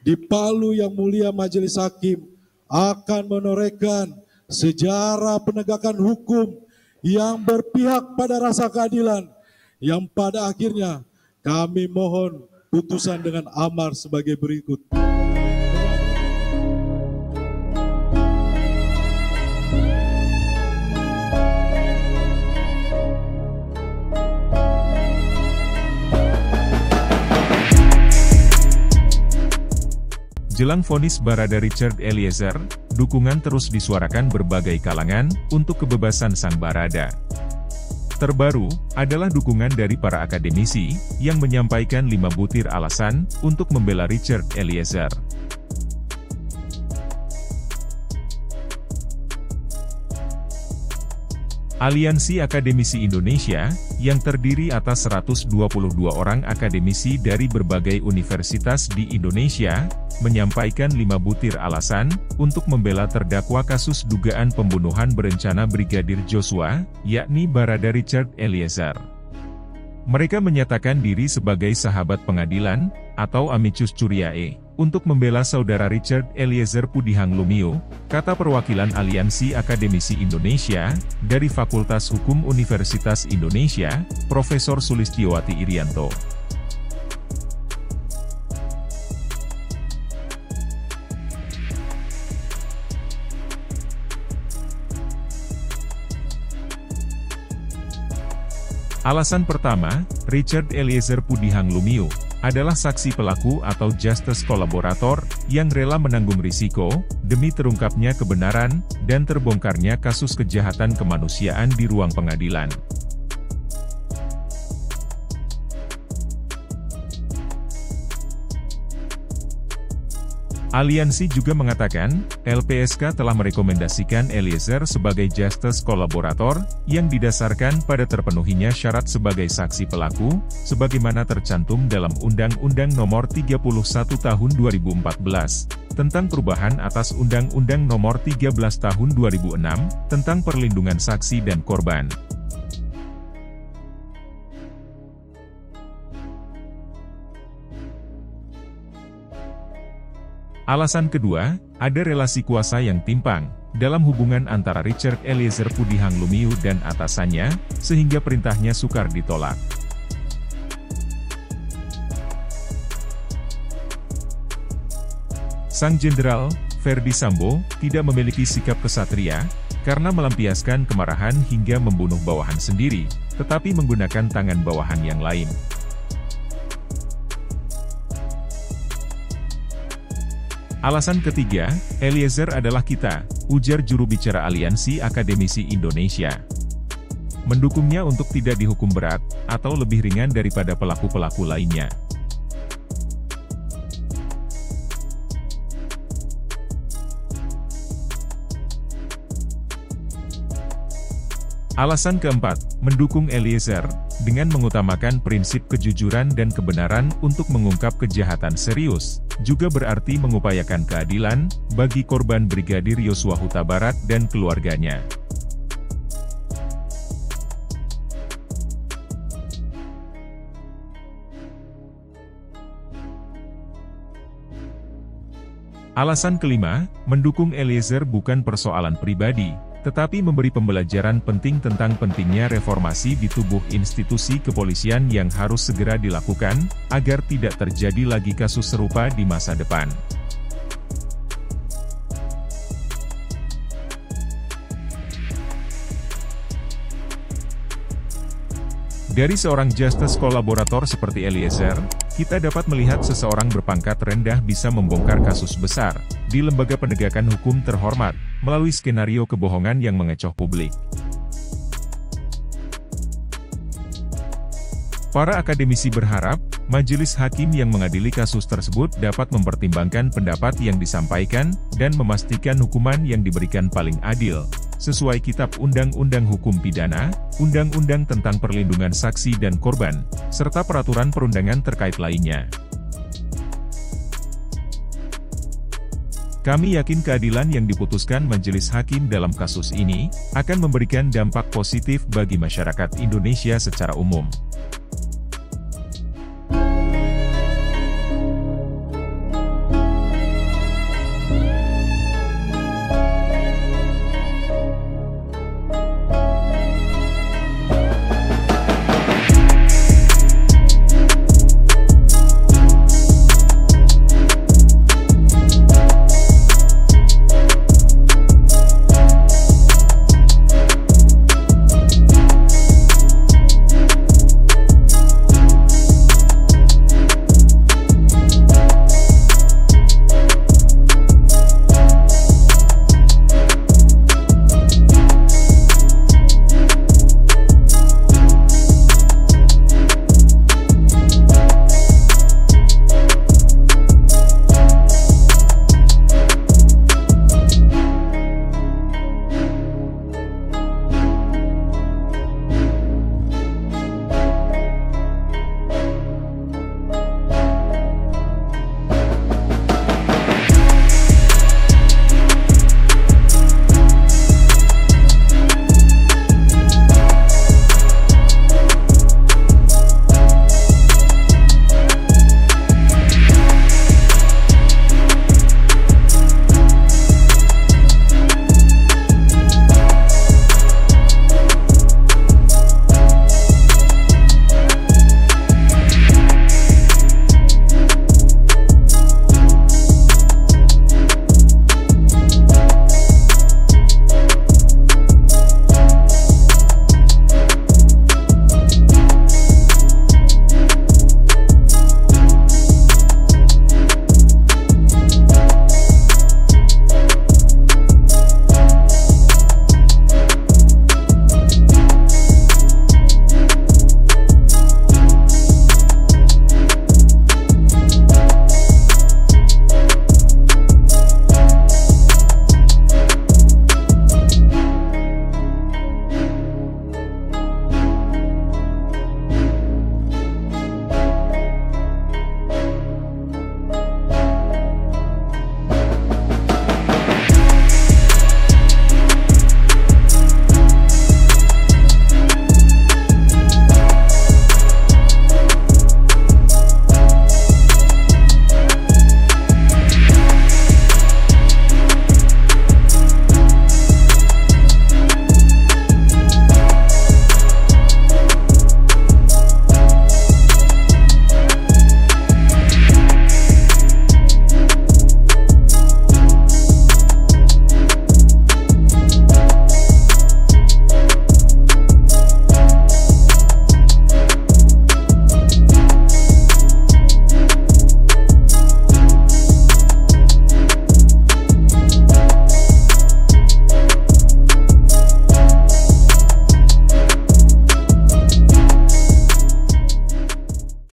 di Palu yang mulia Majelis Hakim akan menorehkan sejarah penegakan hukum yang berpihak pada rasa keadilan, yang pada akhirnya kami mohon putusan dengan amar sebagai berikut. Jelang vonis Barada Richard Eliezer, dukungan terus disuarakan berbagai kalangan untuk kebebasan sang Barada. Terbaru adalah dukungan dari para akademisi yang menyampaikan 5 butir alasan untuk membela Richard Eliezer. Aliansi Akademisi Indonesia, yang terdiri atas 122 orang akademisi dari berbagai universitas di Indonesia, menyampaikan 5 butir alasan untuk membela terdakwa kasus dugaan pembunuhan berencana Brigadir Joshua, yakni Barada Richard Eliezer. Mereka menyatakan diri sebagai sahabat pengadilan, atau amicus curiae, untuk membela saudara Richard Eliezer Pudihang Lumiu, kata perwakilan Aliansi Akademisi Indonesia, dari Fakultas Hukum Universitas Indonesia, Profesor Sulistiowati Irianto. Alasan pertama, Richard Eliezer Pudihang Lumiu adalah saksi pelaku atau justice kolaborator yang rela menanggung risiko demi terungkapnya kebenaran dan terbongkarnya kasus kejahatan kemanusiaan di ruang pengadilan. Aliansi juga mengatakan, LPSK telah merekomendasikan Eliezer sebagai justice kolaborator, yang didasarkan pada terpenuhinya syarat sebagai saksi pelaku, sebagaimana tercantum dalam Undang-Undang Nomor 31 Tahun 2014, tentang perubahan atas Undang-Undang Nomor 13 Tahun 2006, tentang perlindungan saksi dan korban. Alasan kedua, ada relasi kuasa yang timpang dalam hubungan antara Richard Eliezer Pudihang Lumiu dan atasannya, sehingga perintahnya sukar ditolak. Sang Jenderal Ferdi Sambo tidak memiliki sikap kesatria karena melampiaskan kemarahan hingga membunuh bawahan sendiri, tetapi menggunakan tangan bawahan yang lain. Alasan ketiga, Eliezer adalah kita, ujar juru bicara Aliansi Akademisi Indonesia. Mendukungnya untuk tidak dihukum berat, atau lebih ringan daripada pelaku-pelaku lainnya. Alasan keempat, mendukung Eliezer, dengan mengutamakan prinsip kejujuran dan kebenaran untuk mengungkap kejahatan serius, juga berarti mengupayakan keadilan bagi korban Brigadir Yosua Huta Barat dan keluarganya. Alasan kelima, mendukung Eliezer bukan persoalan pribadi, tetapi memberi pembelajaran penting tentang pentingnya reformasi di tubuh institusi kepolisian yang harus segera dilakukan, agar tidak terjadi lagi kasus serupa di masa depan. Dari seorang justice kolaborator seperti Eliezer, kita dapat melihat seseorang berpangkat rendah bisa membongkar kasus besar di lembaga penegakan hukum terhormat, melalui skenario kebohongan yang mengecoh publik. Para akademisi berharap, majelis hakim yang mengadili kasus tersebut dapat mempertimbangkan pendapat yang disampaikan, dan memastikan hukuman yang diberikan paling adil, sesuai Kitab Undang-Undang Hukum Pidana, Undang-Undang tentang Perlindungan Saksi dan Korban, serta peraturan perundangan terkait lainnya. Kami yakin keadilan yang diputuskan majelis hakim dalam kasus ini, akan memberikan dampak positif bagi masyarakat Indonesia secara umum.